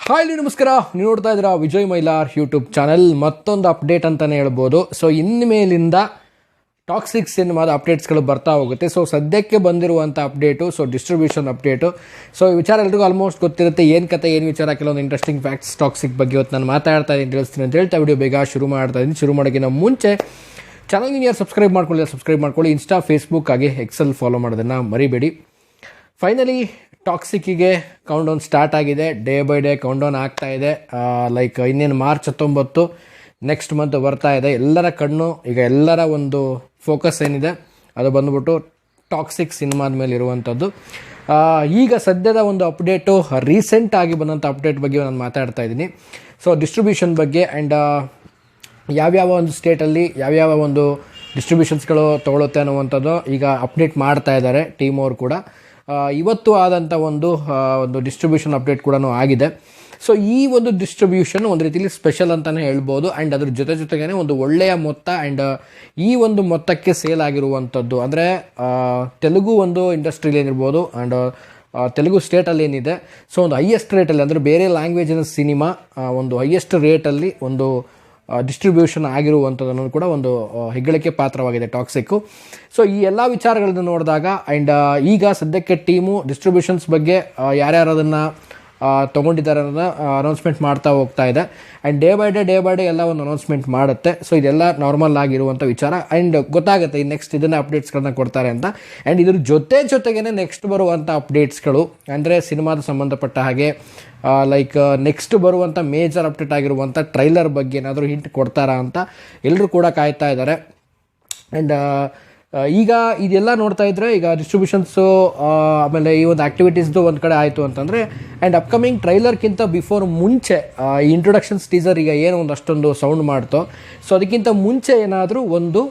Hi ನಮಸ್ಕಾರ, ನೀವು ನೋಡ್ತಾ ಇದ್ದೀರಾ ವಿಜಯ್ ಮೈಲಾರ್ ಯೂಟ್ಯೂಬ್ ಚಾನಲ್. ಮತ್ತೊಂದು ಅಪ್ಡೇಟ್ ಅಂತಲೇ ಹೇಳ್ಬೋದು. ಸೊ ಇನ್ಮೇಲಿಂದ ಟಾಕ್ಸಿಕ್ ಸಿನಿಮಾದ ಅಪ್ಡೇಟ್ಸ್ಗಳು ಬರ್ತಾ ಹೋಗುತ್ತೆ. ಸೊ ಸದ್ಯಕ್ಕೆ ಬಂದಿರುವಂಥ ಅಪ್ಡೇಟು ಡಿಸ್ಟ್ರಿಬ್ಯೂಷನ್ ಅಪ್ಡೇಟು. ಸೊ ಈ ವಿಚಾರ ಎಲ್ರಿಗೂ ಆಲ್ಮೋಸ್ಟ್ ಗೊತ್ತಿರುತ್ತೆ, ಏನು ಕತೆ ಏನು ವಿಚಾರ, ಕೆಲವೊಂದು ಇಂಟ್ರೆಸ್ಟಿಂಗ್ ಫ್ಯಾಕ್ಟ್ಸ್ ಟಾಕ್ಸಿಕ್ ಬಗ್ಗೆ ಇವತ್ತು ನಾನು ಮಾತಾಡ್ತಾ ಇದ್ದೀನಿ, ತಿಳಿಸ್ತೀನಿ ಅಂತ ಹೇಳ್ತಾ ವಿಡಿಯೋ ಬೇಗ ಶುರು ಮಾಡ್ತಾ ಇದ್ದೀನಿ. ಶುರು ಮಾಡೋಕ್ಕಿಂತ ಮುಂಚೆ ಚಾನಲ್ಗೆ ಯಾರು ಸಬ್ಸ್ಕ್ರೈಬ್ ಮಾಡ್ಕೊಳ್ಳಿ. ಇನ್ಸ್ಟಾ, ಫೇಸ್ಬುಕ್ ಹಾಗೆ ಎಕ್ಸೆಲ್ ಫಾಲೋ ಮಾಡೋದನ್ನು ಮರಿಬೇಡಿ. ಫೈನಲಿ ಟಾಕ್ಸಿಕ್ಕಿಗೆ ಕೌಂಟ್ಡೌನ್ ಸ್ಟಾರ್ಟ್ ಆಗಿದೆ. ಡೇ ಬೈ ಡೇ ಕೌಂಟ್ಡೌನ್ ಆಗ್ತಾ ಇದೆ. ಇನ್ನೇನು ಮಾರ್ಚ್ 19 ನೆಕ್ಸ್ಟ್ ಮಂತ್ ಬರ್ತಾ ಇದೆ. ಎಲ್ಲರ ಕಣ್ಣು ಈಗ ಎಲ್ಲರ ಒಂದು ಫೋಕಸ್ ಏನಿದೆ ಅದು ಬಂದ್ಬಿಟ್ಟು ಟಾಕ್ಸಿಕ್ ಸಿನಿಮಾದ ಮೇಲೆ ಇರುವಂಥದ್ದು. ಈಗ ಸದ್ಯದ ಒಂದು ಅಪ್ಡೇಟು, ರೀಸೆಂಟ್ ಆಗಿ ಬಂದಂಥ ಅಪ್ಡೇಟ್ ಬಗ್ಗೆ ನಾನು ಮಾತಾಡ್ತಾ ಇದ್ದೀನಿ. ಸೊ ಡಿಸ್ಟ್ರಿಬ್ಯೂಷನ್ ಬಗ್ಗೆ ಆ್ಯಂಡ್ ಯಾವ್ಯಾವ ಒಂದು ಸ್ಟೇಟಲ್ಲಿ ಯಾವ್ಯಾವ ಒಂದು ಡಿಸ್ಟ್ರಿಬ್ಯೂಷನ್ಸ್ಗಳು ತೊಗೊಳುತ್ತೆ ಅನ್ನುವಂಥದ್ದು ಈಗ ಅಪ್ಡೇಟ್ ಮಾಡ್ತಾ ಇದ್ದಾರೆ ಟೀಮ್ ಅವರು ಕೂಡ. ಇವತ್ತು ಆದಂಥ ಒಂದು ಡಿಸ್ಟ್ರಿಬ್ಯೂಷನ್ ಅಪ್ಡೇಟ್ ಕೂಡ ಆಗಿದೆ. ಸೊ ಈ ಒಂದು ಡಿಸ್ಟ್ರಿಬ್ಯೂಷನ್ ಒಂದು ರೀತಿಯಲ್ಲಿ ಸ್ಪೆಷಲ್ ಅಂತಲೇ ಹೇಳ್ಬೋದು. ಆ್ಯಂಡ್ ಅದ್ರ ಜೊತೆಗೇ ಒಂದು ಒಳ್ಳೆಯ ಮೊತ್ತ ಆ್ಯಂಡ್ ಈ ಒಂದು ಮೊತ್ತಕ್ಕೆ ಸೇಲ್ ಆಗಿರುವಂಥದ್ದು ಅಂದರೆ ತೆಲುಗು ಒಂದು ಇಂಡಸ್ಟ್ರಿಯಲ್ಲಿ ಏನಿರ್ಬೋದು ಆ್ಯಂಡ್ ತೆಲುಗು ಸ್ಟೇಟಲ್ಲಿ ಏನಿದೆ, ಸೊ ಒಂದು ಹೈಯೆಸ್ಟ್ ರೇಟಲ್ಲಿ ಅಂದರೆ ಬೇರೆ ಲ್ಯಾಂಗ್ವೇಜಿನ ಸಿನಿಮಾ ಒಂದು ಹೈಯೆಸ್ಟ್ ರೇಟಲ್ಲಿ ಒಂದು ಡಿಸ್ಟ್ರಿಬ್ಯೂಷನ್ ಆಗಿರುವಂಥದ್ದನ್ನು ಕೂಡ ಒಂದು ಹೆಗ್ಗಳಿಕೆ ಪಾತ್ರವಾಗಿದೆ ಟಾಕ್ಸಿಕ್ಕು. ಸೊ ಈ ಎಲ್ಲ ವಿಚಾರಗಳನ್ನು ನೋಡಿದಾಗ ಆ್ಯಂಡ್ ಈಗ ಸದ್ಯಕ್ಕೆ ಟೀಮು ಡಿಸ್ಟ್ರಿಬ್ಯೂಷನ್ಸ್ ಬಗ್ಗೆ ಯಾರ್ಯಾರು ಅದನ್ನು ತೊಗೊಂಡಿದ್ದಾರೆ ಅನ್ನೋದನ್ನ ಅನೌನ್ಸ್ಮೆಂಟ್ ಮಾಡ್ತಾ ಹೋಗ್ತಾ ಇದೆ. ಆ್ಯಂಡ್ ಡೇ ಬೈ ಡೇ ಎಲ್ಲ ಒಂದು ಅನೌನ್ಸ್ಮೆಂಟ್ ಮಾಡುತ್ತೆ. ಸೊ ಇದೆಲ್ಲ ನಾರ್ಮಲ್ ಆಗಿರುವಂಥ ವಿಚಾರ. ಆ್ಯಂಡ್ ಗೊತ್ತಾಗುತ್ತೆ ಈ ನೆಕ್ಸ್ಟ್ ಇದನ್ನು ಅಪ್ಡೇಟ್ಸ್ಗಳನ್ನ ಕೊಡ್ತಾರೆ ಅಂತ. ಆ್ಯಂಡ್ ಇದ್ರ ಜೊತೆಗೇ ನೆಕ್ಸ್ಟ್ ಬರುವಂಥ ಅಪ್ಡೇಟ್ಸ್ಗಳು ಅಂದರೆ ಸಿನಿಮಾದ ಸಂಬಂಧಪಟ್ಟ ಹಾಗೆ ನೆಕ್ಸ್ಟ್ ಬರುವಂಥ ಮೇಜರ್ ಅಪ್ಡೇಟ್ ಆಗಿರುವಂಥ ಟ್ರೈಲರ್ ಬಗ್ಗೆ ಏನಾದರೂ ಹಿಂಟ್ ಕೊಡ್ತಾರಾ ಅಂತ ಎಲ್ಲರೂ ಕೂಡ ಕಾಯ್ತಾ ಇದ್ದಾರೆ. ಆ್ಯಂಡ್ ಈಗ ಇದೆಲ್ಲ ನೋಡ್ತಾ ಇದ್ದರೆ ಈಗ ಡಿಸ್ಟ್ರಿಬ್ಯೂಷನ್ಸು ಆಮೇಲೆ ಈ ಒಂದು ಆ್ಯಕ್ಟಿವಿಟೀಸ್ದು ಒಂದು ಕಡೆ ಆಯಿತು ಅಂತಂದರೆ ಆ್ಯಂಡ್ ಅಪ್ಕಮಿಂಗ್ ಟ್ರೈಲರ್ಗಿಂತ ಬಿಫೋರ್ ಮುಂಚೆ ಈ ಇಂಟ್ರೊಡಕ್ಷನ್ಸ್ ಟೀಸರ್ ಈಗ ಏನೋ ಒಂದು ಅಷ್ಟೊಂದು ಸೌಂಡ್ ಮಾಡ್ತೋ, ಸೊ ಅದಕ್ಕಿಂತ ಮುಂಚೆ ಏನಾದರೂ ಒಂದು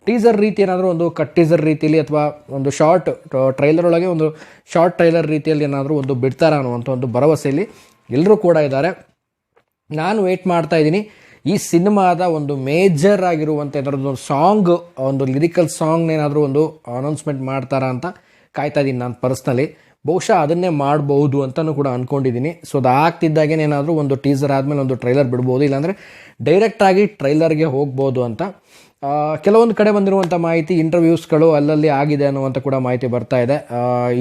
ಟೀಸರ್ ರೀತಿ ಏನಾದರೂ ಒಂದು ಕಟ್ ಟೀಸರ್ ರೀತಿಯಲ್ಲಿ ಅಥವಾ ಒಂದು ಶಾರ್ಟ್ ಟ್ರೈಲರ್ ಒಳಗೆ ಒಂದು ಶಾರ್ಟ್ ಟ್ರೈಲರ್ ರೀತಿಯಲ್ಲಿ ಏನಾದರೂ ಒಂದು ಬಿಡ್ತಾರ ಅನ್ನುವಂಥ ಒಂದು ಭರವಸೆಯಲ್ಲಿ ಎಲ್ಲರೂ ಕೂಡ ಇದ್ದಾರೆ. ನಾನು ವೆಯ್ಟ್ ಮಾಡ್ತಾ ಇದ್ದೀನಿ ಈ ಸಿನಿಮಾದ ಒಂದು ಮೇಜರ್ ಆಗಿರುವಂಥ ಏನಾದರೂ ಒಂದು ಸಾಂಗ್, ಒಂದು ಲಿರಿಕಲ್ ಸಾಂಗ್ನೇನಾದರೂ ಒಂದು ಅನೌನ್ಸ್ಮೆಂಟ್ ಮಾಡ್ತಾರಾ ಅಂತ ಕಾಯ್ತಾ ಇದ್ದೀನಿ ನಾನು ಪರ್ಸ್ನಲಿ. ಬಹುಶಃ ಅದನ್ನೇ ಮಾಡ್ಬೋದು ಅಂತಲೂ ಕೂಡ ಅಂದ್ಕೊಂಡಿದ್ದೀನಿ. ಸೊ ಅದು ಆಗ್ತಿದ್ದಾಗೇನೇನಾದರೂ ಒಂದು ಟೀಸರ್ ಆದಮೇಲೆ ಒಂದು ಟ್ರೈಲರ್ ಬಿಡ್ಬೋದು, ಇಲ್ಲಾಂದರೆ ಡೈರೆಕ್ಟಾಗಿ ಟ್ರೈಲರ್ಗೆ ಹೋಗ್ಬೋದು ಅಂತ. ಕೆಲವೊಂದು ಕಡೆ ಬಂದಿರುವಂಥ ಮಾಹಿತಿ ಇಂಟರ್ವ್ಯೂಸ್ಗಳು ಅಲ್ಲಲ್ಲಿ ಆಗಿದೆ ಅನ್ನುವಂಥ ಕೂಡ ಮಾಹಿತಿ ಬರ್ತಾ ಇದೆ.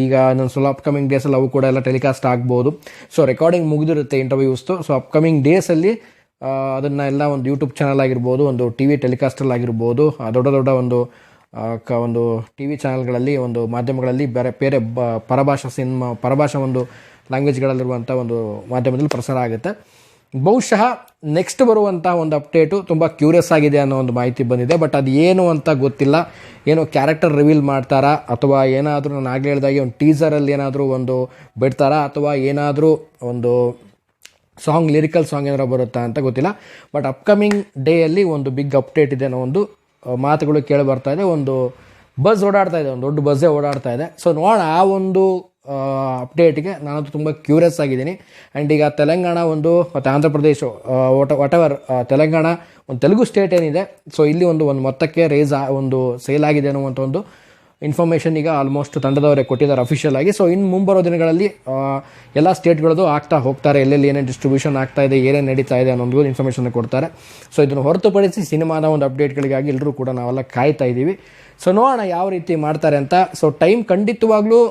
ಈಗ ನಾನು ಸ್ವಲ್ಪ ಅಪ್ಕಮಿಂಗ್ ಡೇಸಲ್ಲಿ ಅವು ಕೂಡ ಎಲ್ಲ ಟೆಲಿಕಾಸ್ಟ್ ಆಗ್ಬೋದು. ಸೊ ರೆಕಾರ್ಡಿಂಗ್ ಮುಗಿದಿರುತ್ತೆ ಇಂಟರ್ವ್ಯೂಸ್ದು. ಸೊ ಅಪ್ಕಮಿಂಗ್ ಡೇಸಲ್ಲಿ ಅದನ್ನು ಎಲ್ಲ ಒಂದು ಯೂಟ್ಯೂಬ್ ಚಾನಲ್ ಆಗಿರ್ಬೋದು, ಒಂದು ಟಿ ವಿ ಟೆಲಿಕಾಸ್ಟಲ್ಲಿ ಆಗಿರ್ಬೋದು, ದೊಡ್ಡ ಒಂದು ಟಿ ವಿ ಚಾನಲ್ಗಳಲ್ಲಿ, ಒಂದು ಮಾಧ್ಯಮಗಳಲ್ಲಿ ಬೇರೆ ಪರಭಾಷಾ ಒಂದು ಲ್ಯಾಂಗ್ವೇಜ್ಗಳಲ್ಲಿರುವಂಥ ಒಂದು ಮಾಧ್ಯಮದಲ್ಲಿ ಪ್ರಸಾರ ಆಗುತ್ತೆ. ಬಹುಶಃ ನೆಕ್ಸ್ಟ್ ಬರುವಂಥ ಒಂದು ಅಪ್ಡೇಟು ತುಂಬ ಕ್ಯೂರಿಯಸ್ ಆಗಿದೆ ಅನ್ನೋ ಒಂದು ಮಾಹಿತಿ ಬಂದಿದೆ. ಬಟ್ ಅದು ಏನು ಅಂತ ಗೊತ್ತಿಲ್ಲ. ಏನೋ ಕ್ಯಾರೆಕ್ಟರ್ ರಿವೀಲ್ ಮಾಡ್ತಾರಾ ಅಥವಾ ಏನಾದರೂ ನಾನು ಆಗಲೇ ಹೇಳಿದಾಗೆ ಒಂದು ಟೀಸರಲ್ಲಿ ಏನಾದರೂ ಒಂದು ಬಿಡ್ತಾರಾ ಅಥವಾ ಏನಾದರೂ ಒಂದು ಸಾಂಗ್, ಲಿರಿಕಲ್ ಸಾಂಗ್ ಏನಾದ್ರು ಬರುತ್ತಾ ಅಂತ ಗೊತ್ತಿಲ್ಲ. ಬಟ್ ಅಪ್ಕಮಿಂಗ್ ಡೇಯಲ್ಲಿ ಒಂದು ಬಿಗ್ ಅಪ್ಡೇಟ್ ಇದೆ ಅನ್ನೋ ಒಂದು ಮಾತುಗಳು ಕೇಳಿ ಬರ್ತಾ ಇದೆ. ಒಂದು ಬಸ್ ಓಡಾಡ್ತಾ ಇದೆ, ಒಂದು ದೊಡ್ಡ ಬಸ್ಸೇ ಓಡಾಡ್ತಾ ಇದೆ. ಸೊ ನೋಡೋಣ ಆ ಒಂದು ಅಪ್ಡೇಟ್ಗೆ ನಾನಂತೂ ತುಂಬ ಕ್ಯೂರಿಯಸ್ ಆಗಿದ್ದೀನಿ. ಆ್ಯಂಡ್ ಈಗ ತೆಲಂಗಾಣ ಮತ್ತು ಆಂಧ್ರ ಪ್ರದೇಶ ವಾಟೆವರ್ ತೆಲಂಗಾಣ ಒಂದು ತೆಲುಗು ಸ್ಟೇಟ್ ಏನಿದೆ, ಸೊ ಇಲ್ಲಿ ಒಂದು ಮೊತ್ತಕ್ಕೆ ಒಂದು ಸೇಲ್ ಆಗಿದೆ ಅನ್ನುವಂಥ ಒಂದು ಇನ್ಫಾರ್ಮೇಷನ್ ಈಗ ಆಲ್ಮೋಸ್ಟ್ ತಂಡದವರೇ ಕೊಟ್ಟಿದ್ದಾರೆ ಅಫಿಷಿಯಲ್ ಆಗಿ. ಸೊ ಇನ್ನು ಮುಂಬರೋ ದಿನಗಳಲ್ಲಿ ಎಲ್ಲ ಸ್ಟೇಟ್ಗಳದ್ದು ಆಗ್ತಾ ಹೋಗ್ತಾರೆ, ಎಲ್ಲೆಲ್ಲಿ ಏನೇನು ಡಿಸ್ಟ್ರಿಬ್ಯೂಷನ್ ಆಗ್ತಾ ಇದೆ, ಏನೇನು ನಡೀತಾ ಇದೆ ಅನ್ನೋ ಒಂದು ಇನ್ಫಾರ್ಮೇಷನ್ ಕೊಡ್ತಾರೆ. ಸೊ ಇದನ್ನು ಹೊರತುಪಡಿಸಿ ಸಿನಿಮಾದ ಒಂದು ಅಪ್ಡೇಟ್ಗಳಿಗಾಗಿ ಎಲ್ಲರೂ ಕೂಡ ನಾವೆಲ್ಲ ಕಾಯ್ತಾ ಇದ್ದೀವಿ. ಸೊ ನೋಡೋಣ ಯಾವ ರೀತಿ ಮಾಡ್ತಾರೆ ಅಂತ. ಸೊ ಟೈಮ್ ಖಂಡಿತವಾಗ್ಲೂ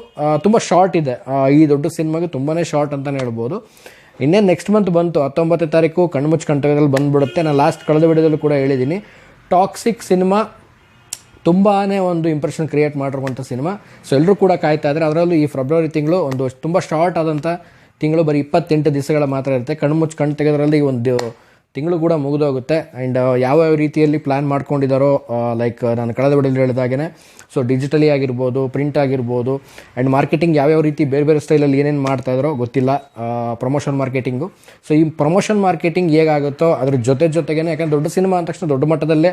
ತುಂಬ ಶಾರ್ಟ್ ಇದೆ. ಈ ದೊಡ್ಡ ಸಿನಿಮಾಗೆ ತುಂಬಾ ಶಾರ್ಟ್ ಅಂತಲೇ ಹೇಳ್ಬೋದು. ಇನ್ನೇನು ನೆಕ್ಸ್ಟ್ ಮಂತ್ ಬಂತು, 19ನೇ ತಾರೀಕು ಕಣ್ಮುಚ್ಚು ಕಂಠದಲ್ಲಿ ಬಂದುಬಿಡುತ್ತೆ. ನಾನು ಕಳೆದ ವಿಡಿಯೋದಲ್ಲೂ ಕೂಡ ಹೇಳಿದ್ದೀನಿ, ಟಾಕ್ಸಿಕ್ ಸಿನಿಮಾ ತುಂಬಾ ಒಂದು ಇಂಪ್ರೆಷನ್ ಕ್ರಿಯೇಟ್ ಮಾಡಿರುವಂಥ ಸಿನಿಮಾ. ಸೊ ಎಲ್ಲರೂ ಕೂಡ ಕಾಯ್ತಾ ಇದ್ದಾರೆ. ಅದರಲ್ಲೂ ಈ ಫೆಬ್ರವರಿ ತಿಂಗಳು ಒಂದು ತುಂಬ ಶಾರ್ಟ್ ಆದಂಥ ತಿಂಗಳು, ಬರೀ 28 ದಿವಸಗಳ ಮಾತ್ರ ಇರುತ್ತೆ. ಕಣ್ಣು ತೆಗೆದ್ರಲ್ಲಿ ಒಂದು ತಿಂಗಳು ಕೂಡ ಮುಗಿದೋಗುತ್ತೆ. ಆ್ಯಂಡ್ ಯಾವ್ಯಾವ ರೀತಿಯಲ್ಲಿ ಪ್ಲ್ಯಾನ್ ಮಾಡ್ಕೊಂಡಿದ್ದಾರೋ, ನಾನು ಕಳೆದ ವಿಡಿಯೋದಲ್ಲಿ ಹೇಳಿದಾಗೇ ಸೊ ಡಿಜಿಟಲಿ ಆಗಿರ್ಬೋದು, ಪ್ರಿಂಟ್ ಆಗಿರ್ಬೋದು, ಆ್ಯಂಡ್ ಮಾರ್ಕೆಟಿಂಗ್ ಯಾವ್ಯಾವ ರೀತಿ ಬೇರೆ ಸ್ಟೈಲಲ್ಲಿ ಏನೇನು ಮಾಡ್ತಾಯಿದ್ದಾರೋ ಗೊತ್ತಿಲ್ಲ, ಪ್ರಮೋಷನ್ ಮಾರ್ಕೆಟಿಂಗು. ಸೊ ಈ ಪ್ರಮೋಷನ್ ಮಾರ್ಕೆಟಿಂಗ್ ಹೇಗಾಗುತ್ತೋ ಅದ್ರ ಜೊತೆಗೇ, ಯಾಕಂದರೆ ದೊಡ್ಡ ಸಿನಿಮಾ ಅಂದ ತಕ್ಷಣ ದೊಡ್ಡ ಮಟ್ಟದಲ್ಲೇ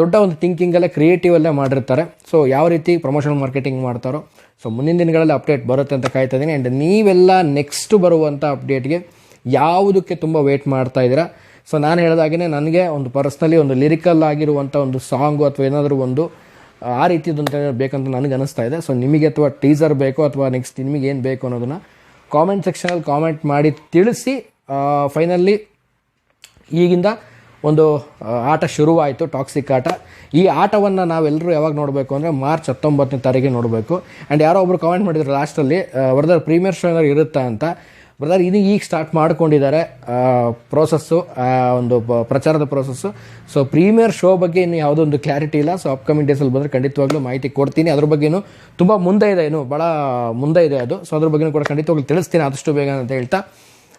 ದೊಡ್ಡ ಒಂದು ಥಿಂಕಿಂಗಲ್ಲೇ ಕ್ರಿಯೇಟಿವಲ್ಲೇ ಮಾಡಿರ್ತಾರೆ. ಸೊ ಯಾವ ರೀತಿ ಪ್ರಮೋಷನ್ ಮಾರ್ಕೆಟಿಂಗ್ ಮಾಡ್ತಾರೋ, ಸೊ ಮುಂದಿನ ದಿನಗಳಲ್ಲಿ ಅಪ್ಡೇಟ್ ಬರುತ್ತೆ ಅಂತ ಕಾಯ್ತಾ ಇದ್ದೀನಿ. ಆ್ಯಂಡ್ ನೀವೆಲ್ಲ ನೆಕ್ಸ್ಟ್ ಬರುವಂಥ ಅಪ್ಡೇಟ್ಗೆ ಯಾವುದಕ್ಕೆ ತುಂಬ ವೇಟ್ ಮಾಡ್ತಾ ಇದ್ದೀರಾ. ಸೊ ನಾನು ಹೇಳಿದಾಗೇ ನನಗೆ ಒಂದು ಪರ್ಸ್ನಲಿ ಒಂದು ಲಿರಿಕಲ್ ಆಗಿರುವಂಥ ಒಂದು ಸಾಂಗು ಅಥವಾ ಏನಾದರೂ ಒಂದು ಆ ರೀತಿಯದ್ದು ಅಂತ ಬೇಕಂತ ನನಗೆ ಅನಿಸ್ತಾ ಇದೆ. ಸೊ ನಿಮಗೆ ಅಥವಾ ಟೀಸರ್ ಬೇಕೋ ಅಥವಾ ನೆಕ್ಸ್ಟ್ ನಿಮಗೆ ಏನು ಬೇಕು ಅನ್ನೋದನ್ನು ಕಾಮೆಂಟ್ ಸೆಕ್ಷನಲ್ಲಿ ಕಾಮೆಂಟ್ ಮಾಡಿ ತಿಳಿಸಿ. ಫೈನಲಿ ಈಗಿಂದ ಒಂದು ಆಟ ಶುರುವಾಯಿತು, ಟಾಕ್ಸಿಕ್ ಆಟ. ಈ ಆಟವನ್ನು ನಾವೆಲ್ಲರೂ ಯಾವಾಗ ನೋಡಬೇಕು ಅಂದರೆ ಮಾರ್ಚ್ 19ನೇ ತಾರೀಕಿಗೆ ನೋಡಬೇಕು. ಆ್ಯಂಡ್ ಯಾರೋ ಒಬ್ಬರು ಕಾಮೆಂಟ್ ಮಾಡಿದ್ರು ಲಾಸ್ಟಲ್ಲಿ, ಬ್ರದರ್ ಪ್ರೀಮಿಯರ್ ಶೋ ಏನಾದ್ರು ಇರುತ್ತಾ ಅಂತ. ಬ್ರದರ್ ಇದು ಈಗ ಸ್ಟಾರ್ಟ್ ಮಾಡ್ಕೊಂಡಿದ್ದಾರೆ ಪ್ರೋಸೆಸ್ಸು, ಒಂದು ಪ್ರಚಾರದ ಪ್ರೋಸೆಸ್ಸು. ಸೊ ಪ್ರೀಮಿಯರ್ ಶೋ ಬಗ್ಗೆ ಇನ್ನು ಯಾವುದೋ ಒಂದು ಕ್ಲಾರಿಟಿ ಇಲ್ಲ. ಸೊ ಅಪ್ಕಮಿಂಗ್ ಡೇಸಲ್ಲಿ ಬಂದರೆ ಖಂಡಿತವಾಗ್ಲೂ ಮಾಹಿತಿ ಕೊಡ್ತೀನಿ. ಅದ್ರ ಬಗ್ಗೆನೂ ತುಂಬ ಮುಂದೆ ಇದೆ, ಇನ್ನು ಭಾಳ ಮುಂದೆ ಇದೆ ಅದು. ಸೊ ಅದ್ರ ಬಗ್ಗೆನೂ ಕೂಡ ಖಂಡಿತವಾಗ್ಲೂ ತಿಳಿಸ್ತೀನಿ ಆದಷ್ಟು ಬೇಗ ಅಂತ ಹೇಳ್ತಾ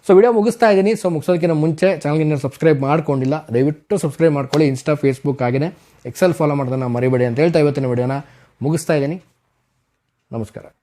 ಸೊ ವಿಡಿಯೋ ಮುಗಿಸ್ತಾ ಇದ್ದೀನಿ. ಸೊ ಮುಗಿಸೋದಕ್ಕಿಂತ ಮುಂಚೆ ಚಾನಲ್ಗೆ ಇನ್ನೂ ಸಬ್ಸ್ಕ್ರೈಬ್ ಮಾಡ್ಕೊಂಡಿಲ್ಲ, ದಯವಿಟ್ಟು ಸಬ್ಸ್ಕ್ರೈಬ್ ಮಾಡ್ಕೊಳ್ಳಿ. ಇನ್ಸ್ಟಾ, ಫೇಸ್ಬುಕ್ ಆಗಿದೆ, ಎಕ್ಸೆಲ್ ಫಾಲೋ ಮಾಡೋದನ್ನು ಮರಿಬೇಡಿ ಅಂತ ಹೇಳ್ತಾ ಇವತ್ತಿನ ವಿಡಿಯೋನ ಮುಗಿಸ್ತಾ ಇದ್ದೀನಿ. ನಮಸ್ಕಾರ.